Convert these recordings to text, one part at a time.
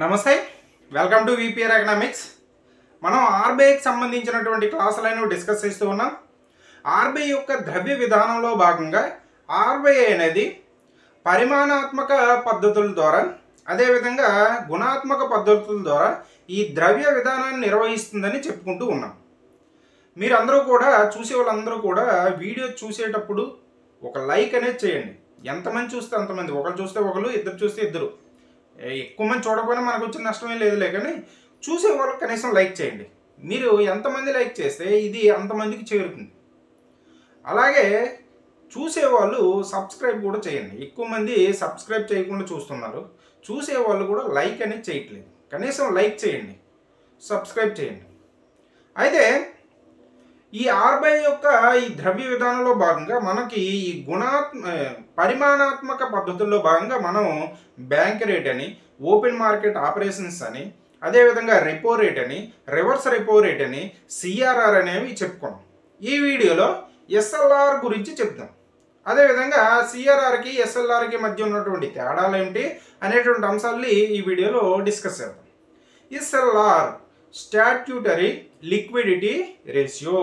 నమస్తే, welcome to VPR economics. మనం ఆర్బీఐకి సంబంధించినటువంటి క్లాసులను డిస్కస్ చేస్తూ ఉన్నాం. ఆర్బీఐ యొక్క ద్రవ్య విధానంలో భాగంగా ఆర్బీఐ అనేది పరిమాణాత్మక పద్ధతుల ద్వారా అదేవిధంగా గుణాత్మక పద్ధతుల ద్వారా ఈ ద్రవ్య విధానాన్ని నిర్వహిస్తుందని చెప్పుకుంటూ ఉన్నాం. మీరందరూ కూడా చూసే వాళ్ళందరూ కూడా వీడియో చూసేటప్పుడు ఒక లైక్ అనేది చేయండి. ఎంతమంది చూస్తే అంతమంది, ఒకరు చూస్తే ఒకరు, ఇద్దరు చూస్తే ఇద్దరు. ఎక్కువ మంది చూడకపోయినా మనకు వచ్చిన నష్టమే లేదులే, కానీ చూసే వాళ్ళకి కనీసం లైక్ చేయండి. మీరు ఎంతమంది లైక్ చేస్తే ఇది అంతమందికి చేరుతుంది. అలాగే చూసేవాళ్ళు సబ్స్క్రైబ్ కూడా చేయండి. ఎక్కువ మంది సబ్స్క్రైబ్ చేయకుండా చూస్తున్నారు, చూసేవాళ్ళు కూడా లైక్ అనేది చేయట్లేదు. కనీసం లైక్ చేయండి, సబ్స్క్రైబ్ చేయండి. అయితే ఈ ఆర్బీఐ యొక్క ఈ ద్రవ్య విధానంలో భాగంగా మనకి ఈ పరిమాణాత్మక పద్ధతుల్లో భాగంగా మనం బ్యాంక్ రేట్ అని, ఓపెన్ మార్కెట్ ఆపరేషన్స్ అని, అదేవిధంగా రెపో రేట్ అని, రివర్స్ రెపో రేట్ అని, సిఆర్ఆర్ అనేవి చెప్పుకున్నాం. ఈ వీడియోలో ఎస్ఎల్ఆర్ గురించి చెప్తాం. అదేవిధంగా సిఆర్ఆర్కి ఎస్ఎల్ఆర్కి మధ్య ఉన్నటువంటి తేడాలు ఏమిటి అనేటువంటి అంశాలని ఈ వీడియోలో డిస్కస్ చేద్దాం. ఎస్ఎల్ఆర్ స్టాట్యూటరీ లిక్విడిటీ రేషియో,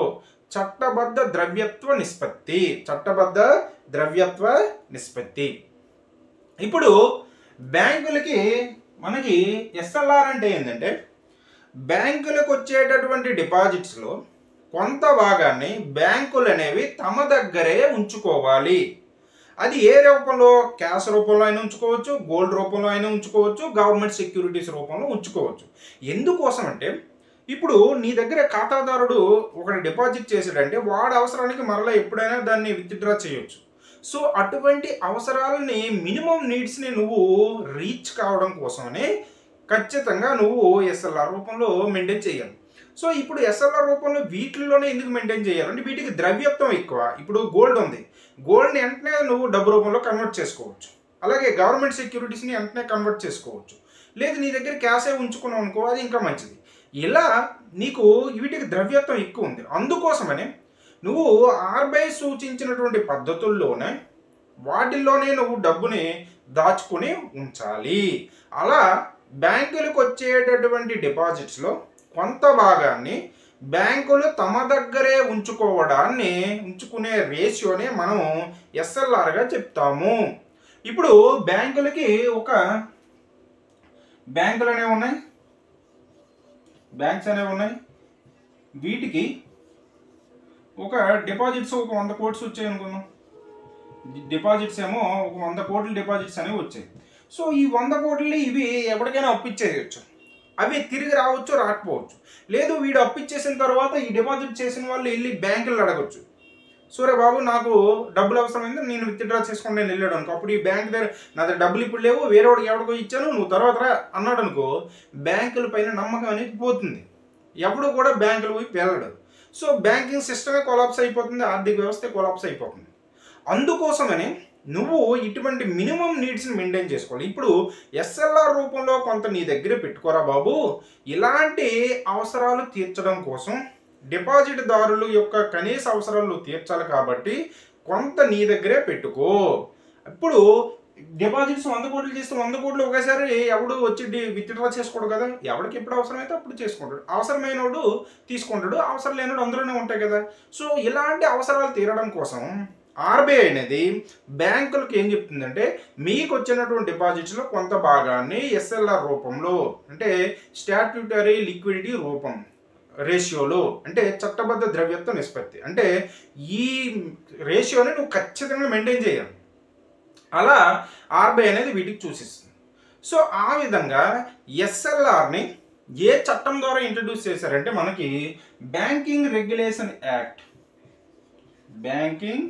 చట్టబద్ధ ద్రవ్యత్వ నిష్పత్తి. చట్టబద్ధ ద్రవ్యత్వ నిష్పత్తి. ఇప్పుడు బ్యాంకులకి మనకి ఎస్ఎల్ఆర్ అంటే ఏంటంటే, బ్యాంకులకు వచ్చేటటువంటి డిపాజిట్స్లో కొంత భాగాన్ని బ్యాంకులు అనేవి తమ దగ్గరే ఉంచుకోవాలి. అది ఏ రూపంలో? క్యాష్ రూపంలో అయినా ఉంచుకోవచ్చు, గోల్డ్ రూపంలో అయినా ఉంచుకోవచ్చు, గవర్నమెంట్ సెక్యూరిటీస్ రూపంలో ఉంచుకోవచ్చు. ఎందుకోసం అంటే, ఇప్పుడు నీ దగ్గర ఖాతాదారుడు ఒకటి డిపాజిట్ చేసాడంటే వాడు అవసరానికి మరలా ఎప్పుడైనా దాన్ని విత్డ్రా చేయొచ్చు. సో అటువంటి అవసరాలని, మినిమం నీడ్స్ని నువ్వు రీచ్ కావడం కోసమని ఖచ్చితంగా నువ్వు ఎస్ఎల్ఆర్ రూపంలో మెయింటైన్ చేయాలి. సో ఇప్పుడు ఎస్ఎల్ఆర్ రూపంలో వీటిల్లోనే ఎందుకు మెయింటైన్ చేయాలంటే, వీటికి ద్రవ్యత్వం ఎక్కువ. ఇప్పుడు గోల్డ్ ఉంది, గోల్డ్ని వెంటనే నువ్వు డబ్బు రూపంలో కన్వర్ట్ చేసుకోవచ్చు. అలాగే గవర్నమెంట్ సెక్యూరిటీస్ని వెంటనే కన్వర్ట్ చేసుకోవచ్చు. లేదు నీ దగ్గర క్యాషే ఉంచుకున్నావు అనుకో, అది ఇంకా మంచిది. ఇలా నీకు వీటికి ద్రవ్యత్వం ఎక్కువ ఉంది. అందుకోసమని నువ్వు ఆర్బీఐ సూచించినటువంటి పద్ధతుల్లోనే వాటిల్లోనే నువ్వు డబ్బుని దాచుకుని ఉంచాలి. అలా బ్యాంకులకు వచ్చేటటువంటి డిపాజిట్స్లో కొంత భాగాన్ని బ్యాంకులు తమ దగ్గరే ఉంచుకునే రేషియోని మనం ఎస్ఎల్ఆర్గా చెప్తాము. ఇప్పుడు బ్యాంకులకి బ్యాంకులు అనేవి ఉన్నాయి, బ్యాంక్స్ అనేవి ఉన్నాయి. వీటికి ఒక డిపాజిట్స్ ఒక 100 కోట్స్ వచ్చాయి అనుకున్నాం. డిపాజిట్స్ ఏమో ఒక 100 కోట్ల డిపాజిట్స్ అనేవి వచ్చాయి. సో ఈ 100 కోట్లు ఇవి ఎప్పటికైనా అప్పిచ్చేయచ్చు. అవి తిరిగి రావచ్చు, రాకపోవచ్చు. లేదు వీడు అప్పిచ్చేసిన తర్వాత ఈ డిపాజిట్ చేసిన వాళ్ళు వెళ్ళి బ్యాంకులు అడగచ్చు. సరే బాబు నాకు డబ్బులు అవసరమైంది, నేను విత్డ్రా చేసుకుని నేను వెళ్ళాడు అనుకో. అప్పుడు ఈ బ్యాంక్ దగ్గర నా దగ్గర డబ్బులు ఇప్పుడు లేవు, వేరే వాడికి ఎవరికో ఇచ్చాను, నువ్వు తర్వాత అన్నాడు అనుకో, బ్యాంకుల పైన నమ్మకం అనేది పోతుంది. ఎవడు కూడా బ్యాంకులు పోయి వెళ్ళడు. సో బ్యాంకింగ్ సిస్టమే కొలాప్స్ అయిపోతుంది, ఆర్థిక వ్యవస్థ కొలాప్స్ అయిపోతుంది. అందుకోసమని నువ్వు ఇటువంటి మినిమం నీడ్స్ని మెయింటైన్ చేసుకోవాలి. ఇప్పుడు ఎస్ఎల్ఆర్ రూపంలో కొంత నీ దగ్గర పెట్టుకోరా బాబు. ఇలాంటి అవసరాలు తీర్చడం కోసం డిపాజిట్ దారుల యొక్క కనీస అవసరాలు తీర్చాలి కాబట్టి కొంత నీ దగ్గరే పెట్టుకో. ఇప్పుడు డిపాజిట్స్ 100 కోట్లు చేస్తే 100 కోట్లు ఒకేసారి ఎవడు వచ్చి విత్డ్రా చేసుకోడు కదా. ఎవరికి ఎప్పుడు అవసరమైతే అప్పుడు చేసుకుంటాడు. అవసరమైనడు తీసుకుంటాడు, అవసరం లేనివాడు అందులోనే ఉంటాయి కదా. సో ఇలాంటి అవసరాలు తీరడం కోసం ఆర్బీఐ అనేది బ్యాంకులకు ఏం చెప్తుందంటే, మీకు వచ్చినటువంటి డిపాజిట్స్లో కొంత భాగాన్ని ఎస్ఎల్ఆర్ రూపంలో, అంటే స్టాట్యూటరీ లిక్విడిటీ రూపం రేషియోలో, అంటే చట్టబద్ధ ద్రవ్యత్వ నిష్పత్తి, అంటే ఈ రేషియోని నువ్వు ఖచ్చితంగా మెయింటైన్ చేయాలి. అలా ఆర్బీఐ అనేది వీటికి సూచిస్తుంది. సో ఆ విధంగా ఎస్ఎల్ఆర్ని ఏ చట్టం ద్వారా ఇంట్రడ్యూస్ చేశారంటే, మనకి banking regulation act, banking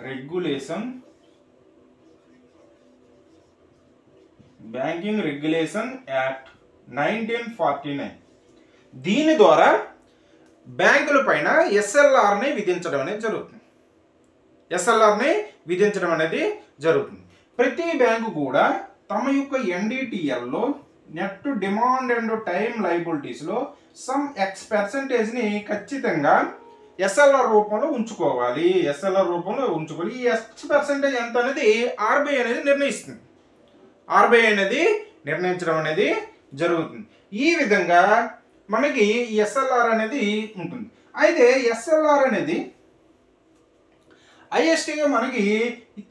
regulation act 1949. దీని ద్వారా బ్యాంకుల పైన ఎస్ఎల్ఆర్ని విధించడం అనేది జరుగుతుంది. ప్రతి బ్యాంకు కూడా తమ యొక్క ఎన్డిటిఎల్లో, నెట్ డిమాండ్ అండ్ టైం లయబిలిటీస్లో సమ్ X% ఖచ్చితంగా ఎస్ఎల్ఆర్ రూపంలో ఉంచుకోవాలి. ఈ X% ఎంత అనేది ఆర్బీఐ అనేది నిర్ణయిస్తుంది. ఆర్బీఐ అనేది నిర్ణయించడం అనేది జరుగుతుంది. ఈ విధంగా మనకి ఎస్ఎల్ఆర్ అనేది ఉంటుంది. అయితే ఎస్ఎల్ఆర్ అనేది ఐఎస్టీగా మనకి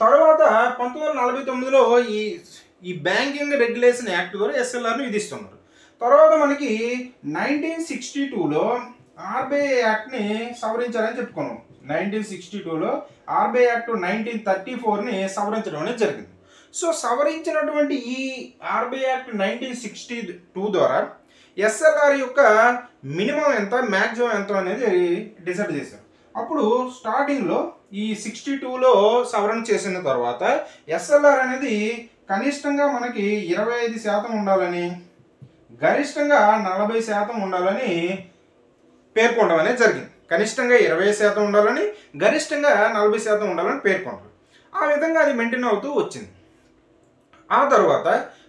తర్వాత 1949లో ఈ బ్యాంకింగ్ రెగ్యులేషన్ యాక్ట్ ద్వారా ఎస్ఎల్ఆర్ని విధిస్తున్నారు. తర్వాత మనకి 1962లో ఆర్బీఐ యాక్ట్ని సవరించారని చెప్పుకున్నాం. 1962లో ఆర్బీఐ యాక్ట్ 1934ని సవరించడం అనేది జరిగింది. సో సవరించినటువంటి ఈ ఆర్బీఐ యాక్ట్ 1962 ద్వారా ఎస్ఎల్ఆర్ యొక్క మినిమం ఎంత, మ్యాక్సిమం ఎంత అనేది డిసైడ్ చేశారు. అప్పుడు స్టార్టింగ్లో ఈ 62లో సవరణ చేసిన తర్వాత ఎస్ఎల్ఆర్ అనేది కనిష్టంగా మనకి 25% ఉండాలని, గరిష్టంగా 40% ఉండాలని పేర్కొనడం అనేది జరిగింది. కనిష్టంగా 20% ఉండాలని, గరిష్టంగా 40% ఉండాలని పేర్కొంటారు. ఆ విధంగా అది మెయింటైన్ అవుతూ వచ్చింది. ఆ తర్వాత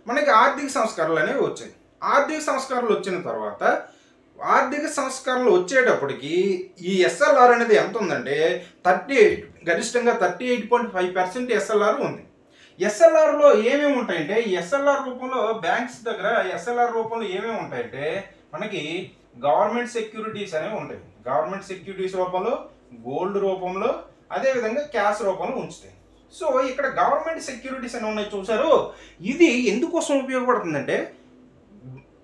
మనకి ఆర్థిక సంస్కరణలు అనేవి వచ్చాయి. ఆర్థిక సంస్కరణలు వచ్చిన తర్వాత ఆర్థిక సంస్కరణలు వచ్చేటప్పటికి ఈ ఎస్ఎల్ఆర్ అనేది ఎంత ఉందంటే గరిష్టంగా 38.5% ఎస్ఎల్ఆర్ ఉంది. ఎస్ఎల్ఆర్లో ఏమేమి ఉంటాయంటే, ఎస్ఎల్ఆర్ రూపంలో బ్యాంక్స్ దగ్గర ఎస్ఎల్ఆర్ రూపంలో ఏమేమి ఉంటాయంటే మనకి గవర్నమెంట్ సెక్యూరిటీస్ అనేవి ఉంటాయి. గవర్నమెంట్ సెక్యూరిటీస్ రూపంలో, గోల్డ్ రూపంలో, అదేవిధంగా క్యాష్ రూపంలో ఉంచుతాయి. సో ఇక్కడ గవర్నమెంట్ సెక్యూరిటీస్ అని ఉన్నాయి చూసారు. ఇది ఎందుకోసం ఉపయోగపడుతుందంటే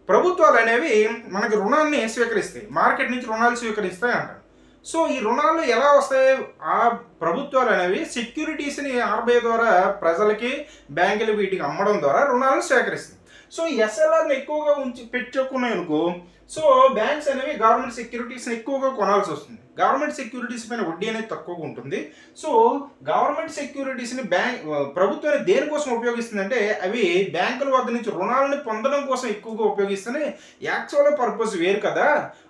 ప్రభుత్వాలు అనేవి మనకి రుణాన్ని స్వీకరిస్తాయి, మార్కెట్ నుంచి రుణాలు స్వీకరిస్తాయి అంటారు. సో ఈ రుణాలు ఎలా వస్తాయి? ఆ ప్రభుత్వాలు అనేవి సెక్యూరిటీస్ని ఆర్బీఐ ద్వారా ప్రజలకి, బ్యాంకులు వీటికి అమ్మడం ద్వారా రుణాలను స్వీకరిస్తాయి. సో ఎస్ఎల్ఆర్ని ఎక్కువగా పెట్టుకున్నాయి అనుకో, సో బ్యాంక్స్ అనేవి గవర్నమెంట్ సెక్యూరిటీస్ని ఎక్కువగా కొనాల్సి వస్తుంది. గవర్నమెంట్ సెక్యూరిటీస్ పైన వడ్డీ అనేది తక్కువగా ఉంటుంది. సో గవర్నమెంట్ సెక్యూరిటీస్ని ప్రభుత్వాన్ని దేనికోసం ఉపయోగిస్తుందంటే అవి బ్యాంకుల వద్ద నుంచి రుణాలను పొందడం కోసం ఎక్కువగా ఉపయోగిస్తేనే యాక్చువల్ పర్పస్ వేరు కదా.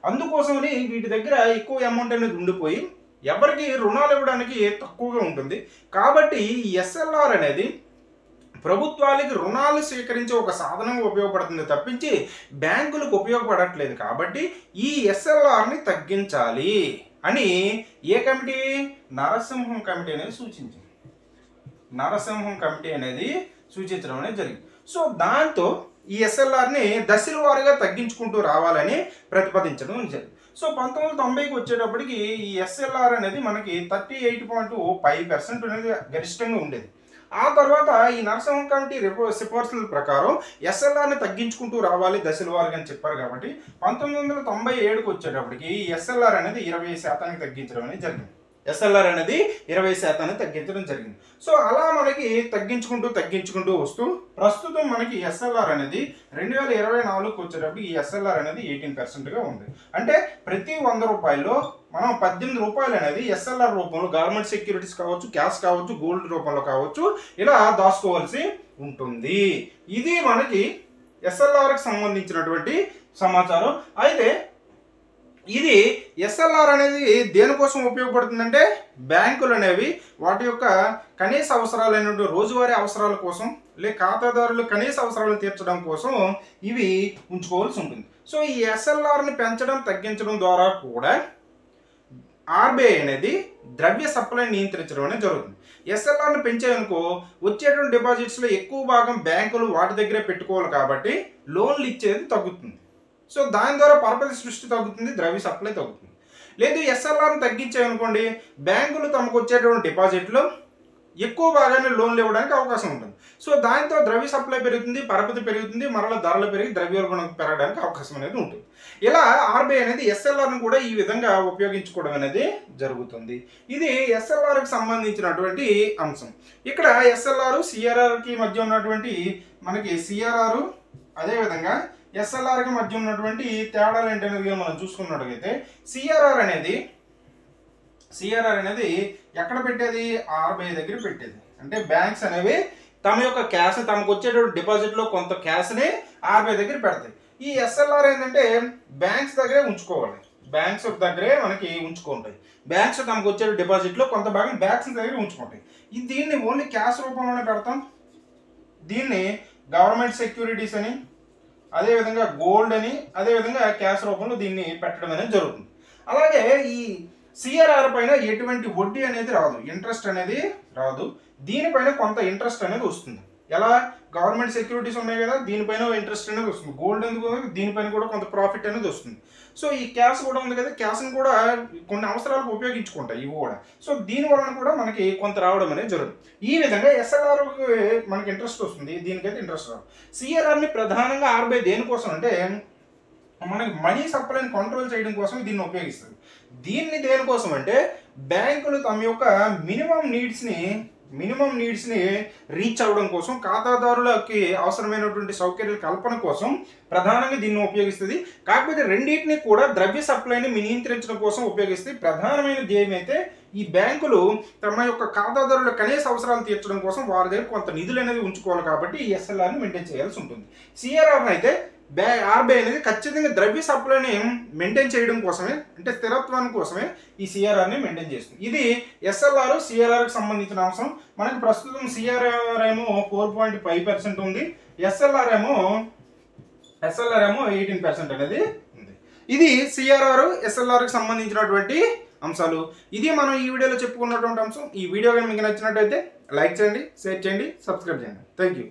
అందుకోసమని వీటి దగ్గర ఎక్కువ అమౌంట్ అనేది ఉండిపోయి ఎవరికి రుణాలు ఇవ్వడానికి తక్కువగా ఉంటుంది. కాబట్టి ఎస్ఎల్ఆర్ అనేది ప్రభుత్వాలకి రుణాలు స్వీకరించే ఒక సాధనంగా ఉపయోగపడుతుంది తప్పించి బ్యాంకులకు ఉపయోగపడట్లేదు. కాబట్టి ఈ ఎస్ఎల్ఆర్ని తగ్గించాలి అని ఏ కమిటీ? నరసింహం కమిటీ అనేది సూచించింది. నరసింహం కమిటీ అనేది సూచించడం అనేది జరిగింది. సో దాంతో ఈ ఎస్ఎల్ఆర్ని దశల వారీగా తగ్గించుకుంటూ రావాలని ప్రతిపాదించడం జరిగింది. సో 1990కి వచ్చేటప్పటికి ఈ ఎస్ఎల్ఆర్ అనేది మనకి 38.5% అనేది గరిష్టంగా ఉండేది. ఆ తర్వాత ఈ నరసింహం కమిటీ సిఫార్సుల ప్రకారం ఎస్ఎల్ఆర్ని తగ్గించుకుంటూ రావాలి దశల వారీగా అని చెప్పారు. కాబట్టి 1997కి వచ్చేటప్పటికి ఎస్ఎల్ఆర్ అనేది 20% తగ్గించడం అనేది జరిగింది. ఎస్ఎల్ఆర్ అనేది 20% తగ్గించడం జరిగింది. సో అలా మనకి తగ్గించుకుంటూ వస్తూ ప్రస్తుతం మనకి ఎస్ఎల్ఆర్ అనేది 2024కి వచ్చేటప్పుడు ఈ ఎస్ఎల్ఆర్ అనేది 18%గా ఉంది. అంటే ప్రతి 100 రూపాయల్లో మనం 18 రూపాయలు అనేది ఎస్ఎల్ఆర్ రూపంలో గవర్నమెంట్ సెక్యూరిటీస్ కావచ్చు, క్యాష్ కావచ్చు, గోల్డ్ రూపంలో కావచ్చు ఇలా దాచుకోవాల్సి ఉంటుంది. ఇది మనకి ఎస్ఎల్ఆర్కి సంబంధించినటువంటి సమాచారం. అయితే ఇది ఎస్ఎల్ఆర్ అనేది దేనికోసం ఉపయోగపడుతుందంటే బ్యాంకులు అనేవి వాటి యొక్క కనీస అవసరాలైనటువంటి రోజువారీ అవసరాల కోసం, ఖాతాదారులు కనీస అవసరాలను తీర్చడం కోసం ఇవి ఉంచుకోవాల్సి ఉంటుంది. సో ఈ ఎస్ఎల్ఆర్ని పెంచడం, తగ్గించడం ద్వారా కూడా ఆర్బీఐ అనేది ద్రవ్య సప్లైని నియంత్రించడం అనేది జరుగుతుంది. ఎస్ఎల్ఆర్ని పెంచేందుకు వచ్చేటువంటి డిపాజిట్స్లో ఎక్కువ భాగం బ్యాంకులు వాటి దగ్గరే పెట్టుకోవాలి కాబట్టి లోన్లు ఇచ్చేది తగ్గుతుంది. సో దాని ద్వారా పరపతి సృష్టి తగ్గుతుంది, ద్రవ్య సప్లై తగ్గుతుంది. లేదు ఎస్ఎల్ఆర్ని తగ్గించామనుకోండి, బ్యాంకులు తమకు వచ్చేటువంటి డిపాజిట్లో ఎక్కువ భాగాన్ని లోన్లు ఇవ్వడానికి అవకాశం ఉంటుంది. సో దాంతో ద్రవ్య సప్లై పెరుగుతుంది, పరపతి పెరుగుతుంది, మరలా ధరలు పెరిగి ద్రవ్యోల్బణం పెరగడానికి అవకాశం అనేది ఉంటుంది. ఇలా ఆర్బీఐ అనేది ఎస్ఎల్ఆర్ని కూడా ఈ విధంగా ఉపయోగించుకోవడం అనేది జరుగుతుంది. ఇది ఎస్ఎల్ఆర్కి సంబంధించినటువంటి అంశం. ఇక్కడ ఎస్ఎల్ఆర్ సిఆర్ఆర్కి మధ్య ఉన్నటువంటి మనకి సిఆర్ఆర్ అదేవిధంగా ఎస్ఎల్ఆర్కి మధ్య ఉన్నటువంటి తేడాలు ఏంటనేది మనం చూసుకున్నట్లయితే సిఆర్ఆర్ అనేది ఎక్కడ పెట్టేది? ఆర్బీఐ దగ్గర పెట్టేది. అంటే బ్యాంక్స్ అనేవి తమ యొక్క క్యాష్, తమకు వచ్చేటువంటి డిపాజిట్లో కొంత క్యాష్ని ఆర్బీఐ దగ్గర పెడతాయి. ఈ ఎస్ఎల్ఆర్ ఏంటంటే బ్యాంక్స్ దగ్గరే ఉంచుకోవాలి, బ్యాంక్స్ దగ్గరే మనకి ఉంచుకుంటాయి. బ్యాంక్స్ తమకు వచ్చే డిపాజిట్లో కొంత భాగం బ్యాంక్స్ దగ్గర ఉంచుకుంటాయి. దీన్ని ఓన్లీ క్యాష్ రూపంలోనే పెడతాం. దీన్ని గవర్నమెంట్ సెక్యూరిటీస్ అని, అదేవిధంగా గోల్డ్ అని, అదేవిధంగా క్యాష్ రూపంలో దీన్ని పెట్టడం అనేది జరుగుతుంది. అలాగే ఈ సిఆర్ఆర్ పైన ఎటువంటి వడ్డీ అనేది రాదు, ఇంట్రెస్ట్ అనేది రాదు. దీనిపైన కొంత ఇంట్రెస్ట్ అనేది వస్తుంది. ఎలా గవర్నమెంట్ సెక్యూరిటీస్ ఉన్నాయి కదా, దీనిపైన ఇంట్రెస్ట్ అనేది వస్తుంది. గోల్డ్ ఎందుకు, దీనిపైన కూడా కొంత ప్రాఫిట్ అనేది వస్తుంది. సో ఈ క్యాష్ కూడా ఉంది కదా, క్యాష్ని కూడా కొన్ని అవసరాలకు ఉపయోగించుకుంటాయి ఇవి కూడా. సో దీని వలన కూడా మనకి కొంత రావడం అనేది జరుగుతుంది. ఈ విధంగా ఎస్ఎల్ఆర్కి మనకి ఇంట్రెస్ట్ వస్తుంది, దీనికైతే ఇంట్రెస్ట్ రాదు. సిఆర్ఆర్ని ప్రధానంగా ఆర్బీఐ దేనికోసం అంటే మనకి మనీ సప్లైని కంట్రోల్ చేయడం కోసం దీన్ని ఉపయోగిస్తుంది. దీన్ని దేనికోసం అంటే బ్యాంకులు తమ యొక్క మినిమం నీడ్స్ని రీచ్ అవ్వడం కోసం, ఖాతాదారులకి అవసరమైనటువంటి సౌకర్యాల కల్పన కోసం ప్రధానంగా దీన్ని ఉపయోగిస్తుంది. కాకపోతే రెండింటిని కూడా ద్రవ్య సప్లైని నియంత్రించడం కోసం ఉపయోగిస్తుంది. ప్రధానమైన ధ్యేయం అయితే ఈ బ్యాంకులు తమ యొక్క ఖాతాదారుల కనీస అవసరాలు తీర్చడం కోసం వారి దగ్గర కొంత నిధులు అనేది ఉంచుకోవాలి. కాబట్టి ఈ ఎస్ఎల్ఆర్ని మెయింటైన్ చేయాల్సి ఉంటుంది. సిఆర్ఆర్ని అయితే ఆర్బీఐ అనేది ఖచ్చితంగా ద్రవ్య సప్లైని మెయింటైన్ చేయడం కోసమే, అంటే స్థిరత్వానికి కోసమే ఈ సిఆర్ఆర్ని మెయింటైన్ చేస్తుంది. ఇది ఎస్ఎల్ఆర్ సిఆర్ఆర్కి సంబంధించిన అంశం. మనకి ప్రస్తుతం సిఆర్ఆర్ ఏమో 4.5% ఉంది, ఎస్ఎల్ఆర్ ఏమో 18% అనేది ఉంది. ఇది సిఆర్ఆర్ ఎస్ఎల్ఆర్కి సంబంధించినటువంటి అంశాలు. ఇది మనం ఈ వీడియోలో చెప్పుకున్నటువంటి అంశం. ఈ వీడియో కానీ మీకు నచ్చినట్టయితే లైక్ చేయండి, షేర్ చేయండి, సబ్స్క్రైబ్ చేయండి. Thank you.